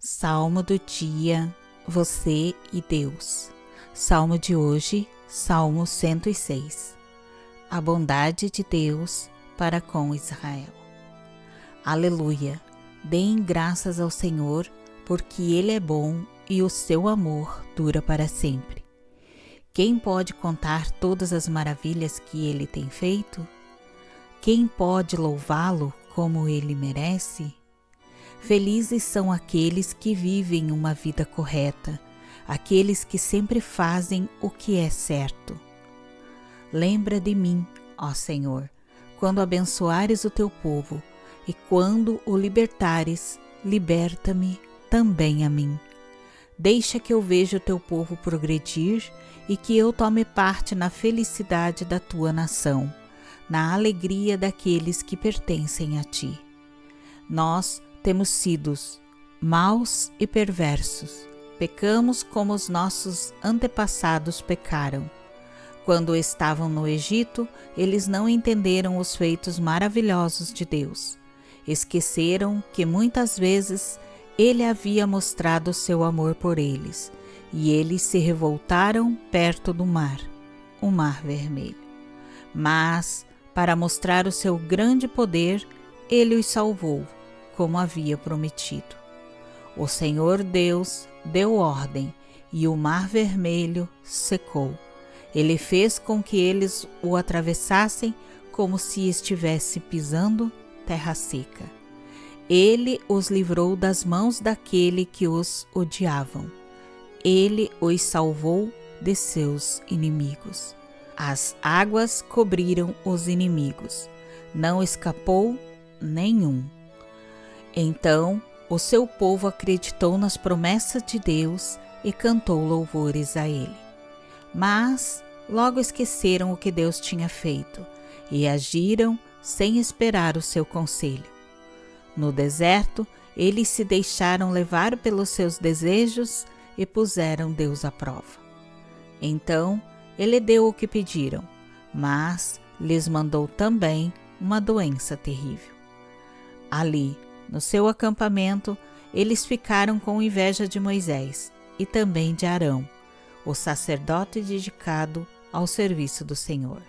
Salmo do dia, você e Deus. Salmo de hoje, Salmo 106. A bondade de Deus para com Israel. Aleluia! Deem graças ao Senhor, porque Ele é bom e o seu amor dura para sempre. Quem pode contar todas as maravilhas que Ele tem feito? Quem pode louvá-lo como Ele merece? Felizes são aqueles que vivem uma vida correta, aqueles que sempre fazem o que é certo. Lembra de mim, ó Senhor, quando abençoares o teu povo, e quando o libertares, liberta-me também a mim. Deixa que eu veja o teu povo progredir e que eu tome parte na felicidade da tua nação, na alegria daqueles que pertencem a ti. Nós temos sido maus e perversos, pecamos como os nossos antepassados pecaram. Quando estavam no Egito, eles não entenderam os feitos maravilhosos de Deus. Esqueceram que muitas vezes Ele havia mostrado seu amor por eles, e eles se revoltaram perto do mar, o Mar Vermelho. Mas, para mostrar o seu grande poder, Ele os salvou, como havia prometido. O Senhor Deus deu ordem, e o Mar Vermelho secou. Ele fez com que eles o atravessassem como se estivesse pisando terra seca. Ele os livrou das mãos daquele que os odiavam. Ele os salvou de seus inimigos. As águas cobriram os inimigos. Não escapou nenhum. Então o seu povo acreditou nas promessas de Deus e cantou louvores a Ele. Mas logo esqueceram o que Deus tinha feito e agiram sem esperar o seu conselho. No deserto, eles se deixaram levar pelos seus desejos e puseram Deus à prova. Então, Ele deu o que pediram, mas lhes mandou também uma doença terrível. Ali, no seu acampamento, eles ficaram com inveja de Moisés e também de Arão, o sacerdote dedicado ao serviço do Senhor.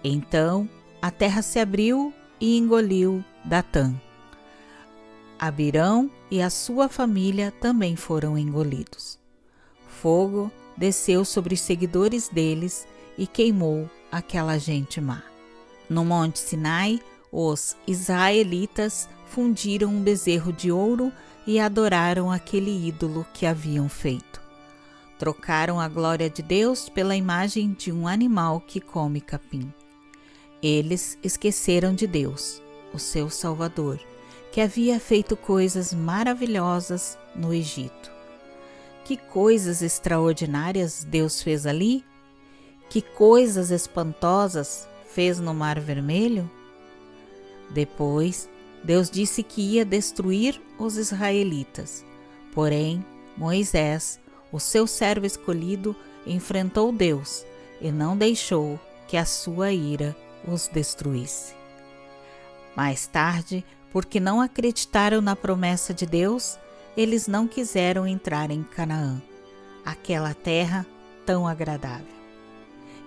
Então, a terra se abriu e engoliu Datã. Abirão e a sua família também foram engolidos. Fogo desceu sobre os seguidores deles e queimou aquela gente má. No Monte Sinai, os israelitas fundiram um bezerro de ouro e adoraram aquele ídolo que haviam feito. Trocaram a glória de Deus pela imagem de um animal que come capim. Eles esqueceram de Deus, o seu Salvador, que havia feito coisas maravilhosas no Egito. Que coisas extraordinárias Deus fez ali? Que coisas espantosas fez no Mar Vermelho? Depois, Deus disse que ia destruir os israelitas. Porém, Moisés, o seu servo escolhido, enfrentou Deus e não deixou que a sua ira os destruísse. Mais tarde, porque não acreditaram na promessa de Deus, eles não quiseram entrar em Canaã, aquela terra tão agradável.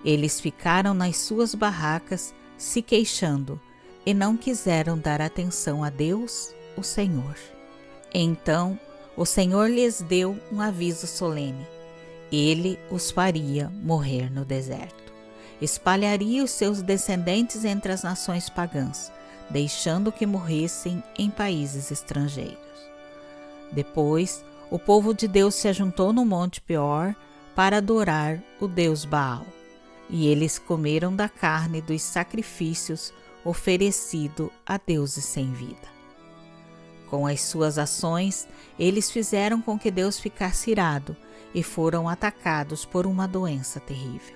Eles ficaram nas suas barracas se queixando e não quiseram dar atenção a Deus, o Senhor. Então, o Senhor lhes deu um aviso solene. Ele os faria morrer no deserto. Espalharia os seus descendentes entre as nações pagãs, deixando que morressem em países estrangeiros. Depois, o povo de Deus se ajuntou no Monte Peor para adorar o Deus Baal, e eles comeram da carne dos sacrifícios oferecido a deuses sem vida. Com as suas ações, eles fizeram com que Deus ficasse irado e foram atacados por uma doença terrível.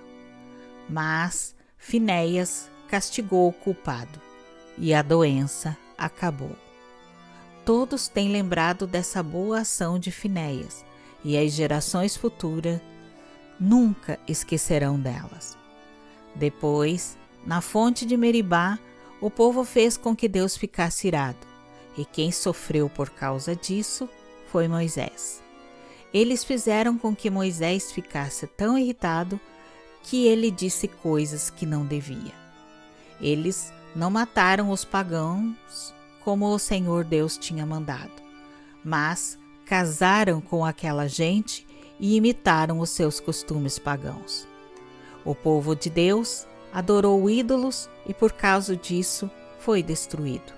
Mas Finéias castigou o culpado e a doença acabou. Todos têm lembrado dessa boa ação de Finéias e as gerações futuras nunca esquecerão delas. Depois, na fonte de Meribá, o povo fez com que Deus ficasse irado, e quem sofreu por causa disso foi Moisés. Eles fizeram com que Moisés ficasse tão irritado que ele disse coisas que não devia. Eles não mataram os pagãos como o Senhor Deus tinha mandado, mas casaram com aquela gente e imitaram os seus costumes pagãos. O povo de Deus adorou ídolos e por causa disso foi destruído.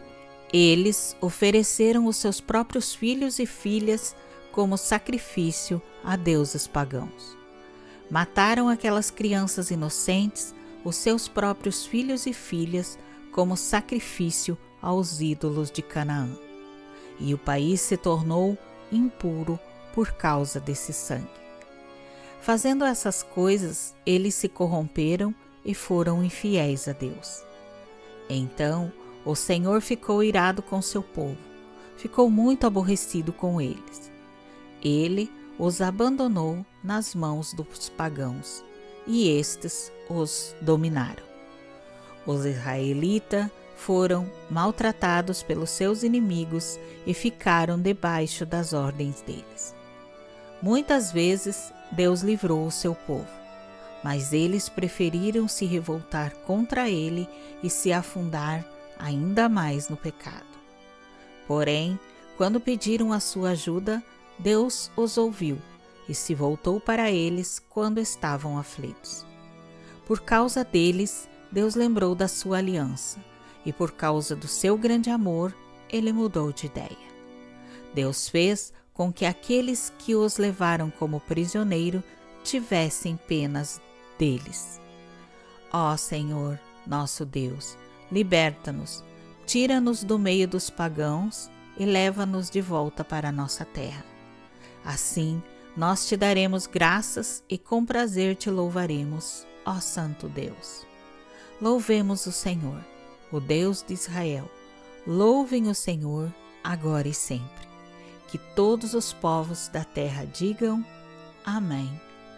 Eles ofereceram os seus próprios filhos e filhas como sacrifício a deuses pagãos. Mataram aquelas crianças inocentes, os seus próprios filhos e filhas, como sacrifício aos ídolos de Canaã. E o país se tornou impuro por causa desse sangue. Fazendo essas coisas, eles se corromperam e foram infiéis a Deus. Então, o Senhor ficou irado com seu povo, ficou muito aborrecido com eles. Ele os abandonou nas mãos dos pagãos, e estes os dominaram. Os israelitas foram maltratados pelos seus inimigos e ficaram debaixo das ordens deles. Muitas vezes Deus livrou o seu povo, mas eles preferiram se revoltar contra ele e se afundar ainda mais no pecado. Porém, quando pediram a sua ajuda, Deus os ouviu e se voltou para eles quando estavam aflitos. Por causa deles, Deus lembrou da sua aliança, e por causa do seu grande amor, ele mudou de ideia. Deus fez com que aqueles que os levaram como prisioneiro tivessem penas deles. Ó Senhor, nosso Deus, liberta-nos, tira-nos do meio dos pagãos e leva-nos de volta para a nossa terra. Assim, nós te daremos graças e com prazer te louvaremos, ó Santo Deus. Louvemos o Senhor, o Deus de Israel. Louvem o Senhor agora e sempre. Que todos os povos da terra digam amém.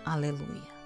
Aleluia.